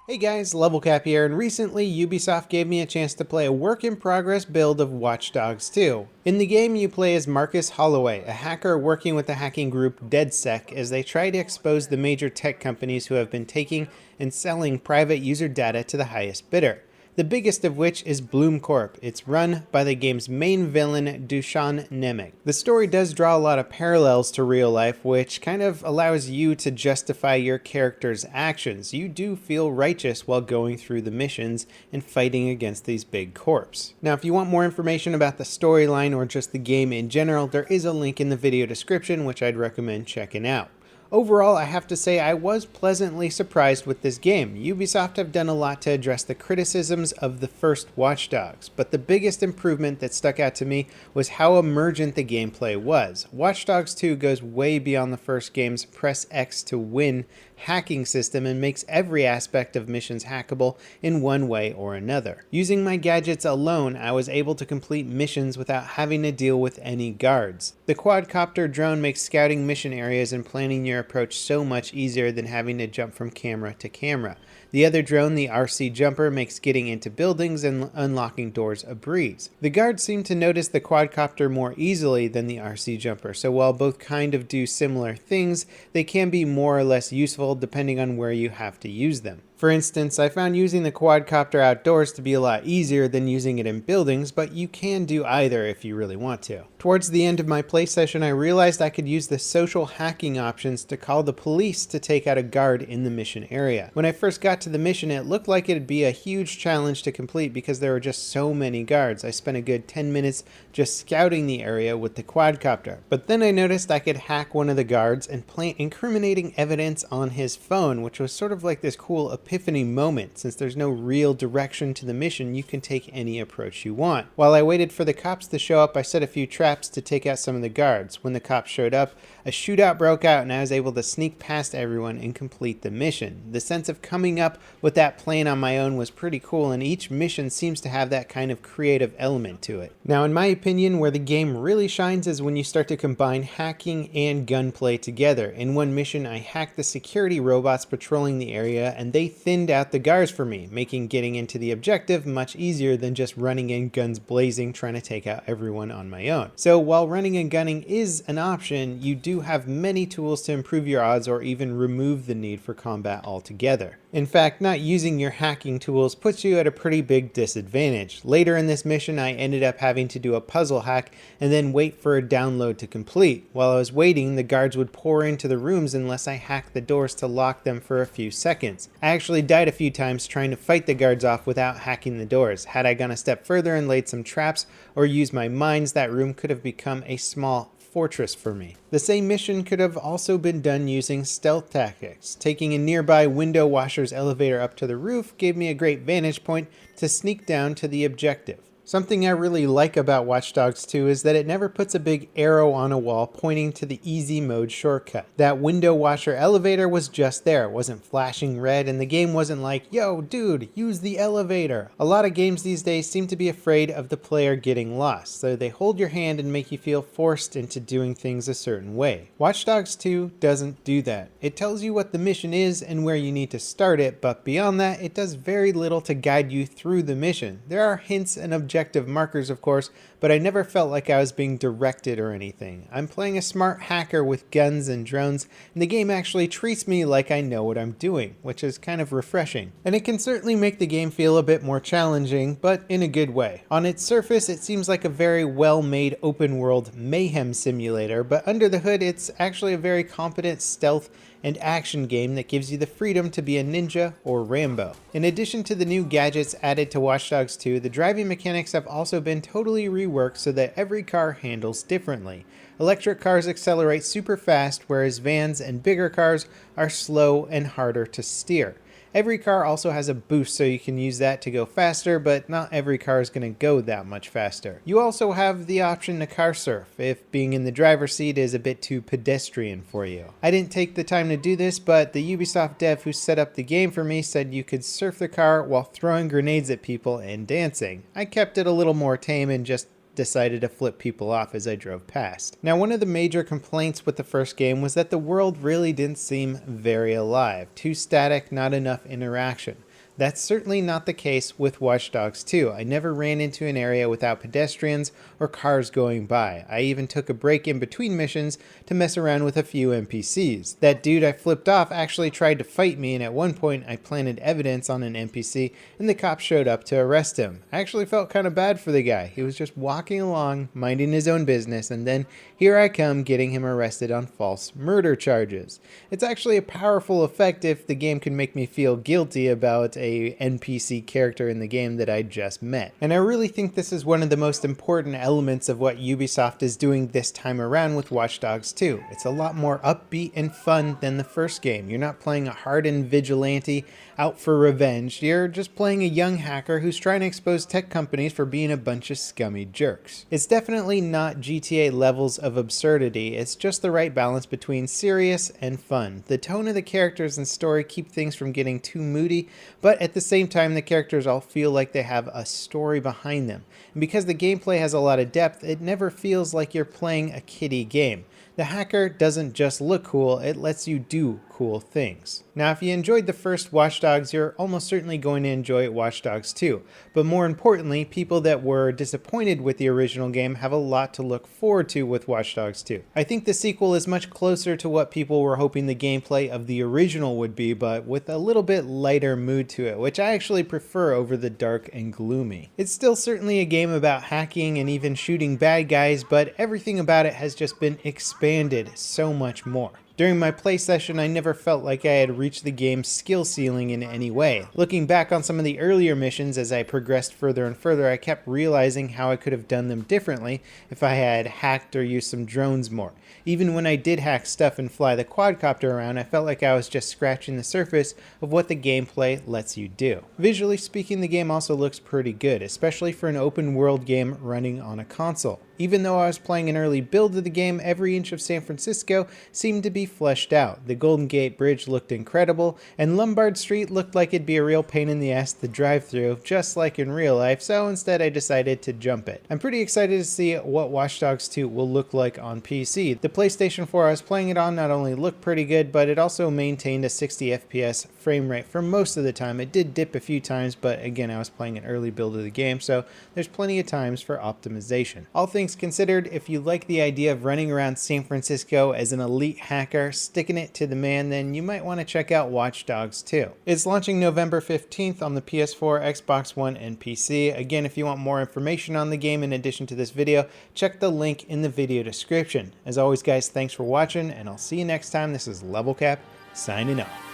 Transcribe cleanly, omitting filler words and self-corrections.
Hey guys, Level Cap here, and recently Ubisoft gave me a chance to play a work-in-progress build of Watch Dogs 2. In the game, you play as Marcus Holloway, a hacker working with the hacking group DedSec as they try to expose the major tech companies who have been taking and selling private user data to the highest bidder. The biggest of which is Bloom Corp. It's run by the game's main villain, Dusan Nemec. The story does draw a lot of parallels to real life, which kind of allows you to justify your character's actions. You do feel righteous while going through the missions and fighting against these big corps. Now, if you want more information about the storyline or just the game in general, there is a link in the video description which I'd recommend checking out. Overall, I have to say I was pleasantly surprised with this game. Ubisoft have done a lot to address the criticisms of the first Watch Dogs, but the biggest improvement that stuck out to me was how emergent the gameplay was. Watch Dogs 2 goes way beyond the first game's press X to win hacking system and makes every aspect of missions hackable in one way or another. Using my gadgets alone, I was able to complete missions without having to deal with any guards. The quadcopter drone makes scouting mission areas and planning your approach so much easier than having to jump from camera to camera. The other drone, the RC Jumper, makes getting into buildings and unlocking doors a breeze. The guards seem to notice the quadcopter more easily than the RC Jumper, so while both kind of do similar things, they can be more or less useful depending on where you have to use them. For instance, I found using the quadcopter outdoors to be a lot easier than using it in buildings, but you can do either if you really want to. Towards the end of my play session, I realized I could use the social hacking options to call the police to take out a guard in the mission area. When I first got to the mission, it looked like it'd be a huge challenge to complete because there were just so many guards. I spent a good 10 minutes just scouting the area with the quadcopter. But then I noticed I could hack one of the guards and plant incriminating evidence on his phone, which was sort of like this cool epiphany moment. Since there's no real direction to the mission, you can take any approach you want. While I waited for the cops to show up, I set a few traps to take out some of the guards. When the cops showed up, a shootout broke out and I was able to sneak past everyone and complete the mission. The sense of coming up with that plan on my own was pretty cool, and each mission seems to have that kind of creative element to it. Now, in my opinion, where the game really shines is when you start to combine hacking and gunplay together. In one mission, I hacked the security robots patrolling the area and they thinned out the guards for me, making getting into the objective much easier than just running in guns blazing trying to take out everyone on my own. So while running and gunning is an option, you do have many tools to improve your odds or even remove the need for combat altogether. In fact, not using your hacking tools puts you at a pretty big disadvantage. Later in this mission, I ended up having to do a puzzle hack and then wait for a download to complete. While I was waiting, the guards would pour into the rooms unless I hacked the doors to lock them for a few seconds. I actually died a few times trying to fight the guards off without hacking the doors. Had I gone a step further and laid some traps or used my mines, that room could have become a small fortress for me. The same mission could have also been done using stealth tactics. Taking a nearby window washer's elevator up to the roof gave me a great vantage point to sneak down to the objective. Something I really like about Watch Dogs 2 is that it never puts a big arrow on a wall pointing to the easy mode shortcut. That window washer elevator was just there. It wasn't flashing red, and the game wasn't like, yo dude, use the elevator. A lot of games these days seem to be afraid of the player getting lost, so they hold your hand and make you feel forced into doing things a certain way. Watch Dogs 2 doesn't do that. It tells you what the mission is and where you need to start it, but beyond that, it does very little to guide you through the mission. There are hints and objectives markers, of course, but I never felt like I was being directed or anything. I'm playing a smart hacker with guns and drones, and the game actually treats me like I know what I'm doing, which is kind of refreshing. And it can certainly make the game feel a bit more challenging, but in a good way. On its surface, it seems like a very well-made open-world mayhem simulator, but under the hood, it's actually a very competent stealth and action game that gives you the freedom to be a ninja or Rambo. In addition to the new gadgets added to Watch Dogs 2, the driving mechanics have also been totally reworked so that every car handles differently. Electric cars accelerate super fast, whereas vans and bigger cars are slow and harder to steer. Every car also has a boost, so you can use that to go faster, but not every car is going to go that much faster. You also have the option to car surf, if being in the driver's seat is a bit too pedestrian for you. I didn't take the time to do this, but the Ubisoft dev who set up the game for me said you could surf the car while throwing grenades at people and dancing. I kept it a little more tame and just decided to flip people off as I drove past. Now, one of the major complaints with the first game was that the world really didn't seem very alive. Too static, not enough interaction. That's certainly not the case with Watch Dogs 2. I never ran into an area without pedestrians or cars going by. I even took a break in between missions to mess around with a few NPCs. That dude I flipped off actually tried to fight me, and at one point I planted evidence on an NPC and the cops showed up to arrest him. I actually felt kind of bad for the guy. He was just walking along, minding his own business, and then here I come getting him arrested on false murder charges. It's actually a powerful effect if the game can make me feel guilty about a NPC character in the game that I just met. And I really think this is one of the most important elements of what Ubisoft is doing this time around with Watch Dogs 2. It's a lot more upbeat and fun than the first game. You're not playing a hardened vigilante out for revenge. You're just playing a young hacker who's trying to expose tech companies for being a bunch of scummy jerks. It's definitely not GTA levels of absurdity. It's just the right balance between serious and fun. The tone of the characters and story keep things from getting too moody, but at the same time the characters all feel like they have a story behind them. And because the gameplay has a lot of depth, it never feels like you're playing a kiddie game. The hacker doesn't just look cool, it lets you do cool things. Now, if you enjoyed the first Watch Dogs, you're almost certainly going to enjoy Watch Dogs 2. But more importantly, people that were disappointed with the original game have a lot to look forward to with Watch Dogs 2. I think the sequel is much closer to what people were hoping the gameplay of the original would be, but with a little bit lighter mood to it, which I actually prefer over the dark and gloomy. It's still certainly a game about hacking and even shooting bad guys, but everything about it has just been expanded so much more. During my play session, I never felt like I had reached the game's skill ceiling in any way. Looking back on some of the earlier missions as I progressed further and further, I kept realizing how I could have done them differently if I had hacked or used some drones more. Even when I did hack stuff and fly the quadcopter around, I felt like I was just scratching the surface of what the gameplay lets you do. Visually speaking, the game also looks pretty good, especially for an open world game running on a console. Even though I was playing an early build of the game, every inch of San Francisco seemed to be fleshed out. The Golden Gate Bridge looked incredible, and Lombard Street looked like it'd be a real pain in the ass to drive through, just like in real life, so instead I decided to jump it. I'm pretty excited to see what Watch Dogs 2 will look like on PC. The PlayStation 4 I was playing it on not only looked pretty good, but it also maintained a 60 FPS frame rate for most of the time. It did dip a few times, but again, I was playing an early build of the game, so there's plenty of times for optimization. All things considered, if you like the idea of running around San Francisco as an elite hacker, sticking it to the man, then you might want to check out Watch Dogs 2. It's launching November 15th on the PS4, Xbox One, and PC. Again, if you want more information on the game in addition to this video, check the link in the video description. As always, guys, thanks for watching, and I'll see you next time. This is Level Cap, signing off.